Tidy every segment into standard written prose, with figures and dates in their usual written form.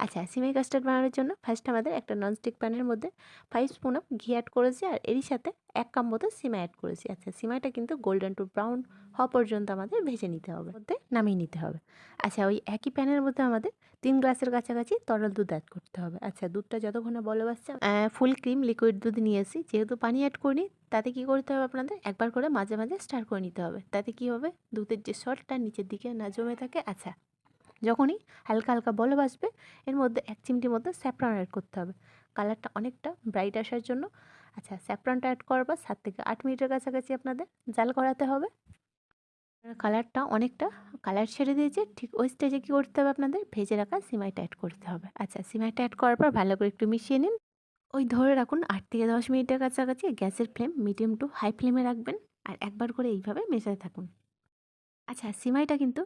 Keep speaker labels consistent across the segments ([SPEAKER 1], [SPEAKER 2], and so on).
[SPEAKER 1] আচ্ছা, সিমাই কাস্টার্ড বানানোর জন্য ফার্স্ট আমাদের একটা ননস্টিক প্যানের মধ্যে 5 স্পুন অফ ঘি অ্যাড করেছি আর এরই সাথে 1 কাপ মতো সিমাই অ্যাড করেছি। আচ্ছা, সিমাইটা কিন্তু গোল্ডেন টু ব্রাউন হওয়া পর্যন্ত আমাদের ভেজে নিতে হবে, মধ্যে নামিয়ে নিতে হবে। আচ্ছা, ওই একই প্যানের মধ্যে আমাদের 3 গ্লাসের কাছাকাছি তরল দুধ অ্যাড করতে হবে। আচ্ছা, দুধটা যতক্ষণ না বলক আসছে ফুল ক্রিম লিকুইড দুধ নিয়েছি, যেহেতু পানি অ্যাড করিনি তাতে কি করতে হবে আপনাদের একবার করে মাঝে মাঝে স্টার করে নিতে হবে। তাতে কি হবে, দুধের যে সল্টটা নিচের দিকে না জমে থাকে। আচ্ছা, যখনই হালকা হালকা বলক আসবে এর মধ্যে 1 চিমটি মতো স্যাফরন অ্যাড করতে হবে কালারটা অনেকটা ব্রাইট আসার জন্য। আচ্ছা, স্যাফরনটা অ্যাড করার পর 7 থেকে 8 মিনিটের কাছাকাছি আপনাদের জাল করাতে হবে। কালারটা অনেকটা কালার ছেড়ে দিয়েছে, ঠিক ওই স্টেজে কী করতে হবে আপনাদের ভেজে রাখা সিমাইটা অ্যাড করতে হবে। আচ্ছা, সিমাইটা অ্যাড করার পর ভালো করে একটু মিশিয়ে নিন। ওই ধরে রাখুন 8 থেকে 10 মিনিটের কাছাকাছি গ্যাসের ফ্লেম মিডিয়াম টু হাই ফ্লেমে রাখবেন আর একবার করে এইভাবে মেশাতে থাকুন। আচ্ছা, সিমাইটা কিন্তু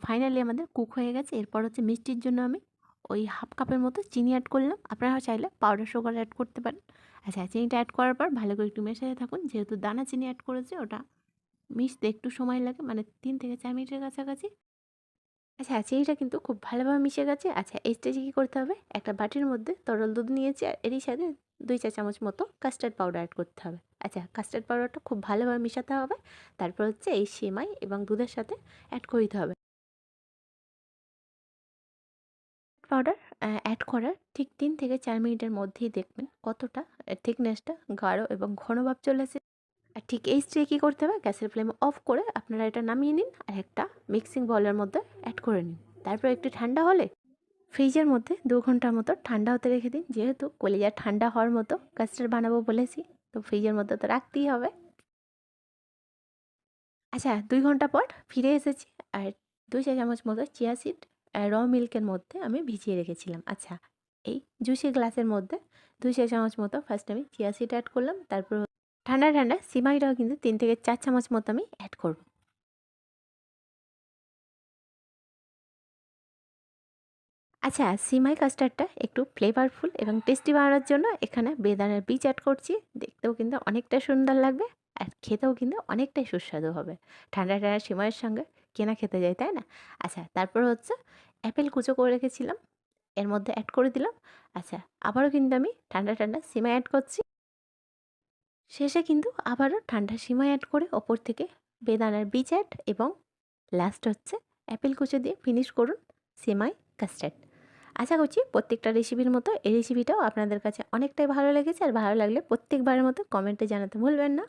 [SPEAKER 1] ফাইনালি আমাদের কুক হয়ে গেছে। এরপর হচ্ছে মিষ্টির জন্য আমি ওই হাফ কাপের মতো চিনি অ্যাড করলাম। আপনারা চাইলে পাউডার সুগার অ্যাড করতে পারেন। আচ্ছা, চিনিটা অ্যাড করার পর ভালো করে একটু মেশাতে থাকুন। যেহেতু দানা চিনি অ্যাড করেছি ওটা মিশতে একটু সময় লাগে, মানে 3 থেকে 4 মিনিটের কাছাকাছি। আচ্ছা, চিনিটা কিন্তু খুব ভালোভাবে মিশে গেছে। আচ্ছা, এই স্টেজে কী করতে হবে, একটা বাটির মধ্যে তরল দুধ নিয়েছি আর এরই সাথে 2 চা চামচ মতো কাস্টার্ড পাউডার অ্যাড করতে হবে। আচ্ছা, কাস্টার্ড পাউডারটা খুব ভালোভাবে মিশাতে হবে। তারপর হচ্ছে এই সেমাই এবং দুধের সাথে অ্যাড করে দিতে হবে। পাউডার অ্যাড করার ঠিক 3 থেকে 4 মিনিটের মধ্যেই দেখবেন কতটা থিকনেসটা গাঢ় এবং ঘন ভাব চলে এসেছে। আর ঠিক এই স্টেজে কী করতে হবে, গ্যাসের ফ্লেম অফ করে আপনারা এটা নামিয়ে নিন আর একটা মিক্সিং বোলের মধ্যে অ্যাড করে নিন। তারপর একটু ঠান্ডা হলে ফ্রিজের মধ্যে 2 ঘন্টার মতো ঠান্ডা হতে রেখে দিন। যেহেতু কলিজা ঠান্ডা হওয়ার মতো কাস্টার্ড বানাবো বলেছি, তো ফ্রিজের মধ্যে তো রাখতেই হবে। আচ্ছা, 2 ঘন্টা পর ফিরে এসেছি আর 2 চা চামচ মতো চিয়া সিড র মিল্কের মধ্যে আমি ভিজিয়ে রেখেছিলাম। আচ্ছা, এই জুসি গ্লাসের মধ্যে 2 চা চামচ মতো ফার্স্ট আমি চিয়া সিড অ্যাড করলাম। তারপর ঠান্ডা ঠান্ডা সিমাইটাও কিন্তু 3 থেকে 4 চামচ মতো আমি অ্যাড করব। আচ্ছা, সিমাই কাস্টার্ডটা একটু ফ্লেভারফুল এবং টেস্টি বানানোর জন্য এখানে বেদানার বীজ অ্যাড করছি। দেখতেও কিন্তু অনেকটা সুন্দর লাগবে আর খেতেও কিন্তু অনেকটাই সুস্বাদু হবে। ঠান্ডা ঠান্ডা সিমাইয়ের সঙ্গে কেনা খেতে যায়, তাই না? আচ্ছা, তারপর হচ্ছে অ্যাপেল কুচো করে রেখেছিলাম, এর মধ্যে অ্যাড করে দিলাম। আচ্ছা, আবারও কিন্তু আমি ঠান্ডা ঠান্ডা সিমাই অ্যাড করছি। শেষে কিন্তু আবারও ঠান্ডা সিমাই অ্যাড করে ওপর থেকে বেদানার বীজ অ্যাড এবং লাস্ট হচ্ছে অ্যাপেল কুচো দিয়ে ফিনিশ করুন সিমাই কাস্টার্ড। আশা করছি প্রত্যেকটা রেসিপির মতো এই রেসিপিটাও আপনাদের কাছে অনেকটাই ভালো লেগেছে আর ভালো লাগলে প্রত্যেকবারের মতো কমেন্টে জানাতে ভুলবেন না।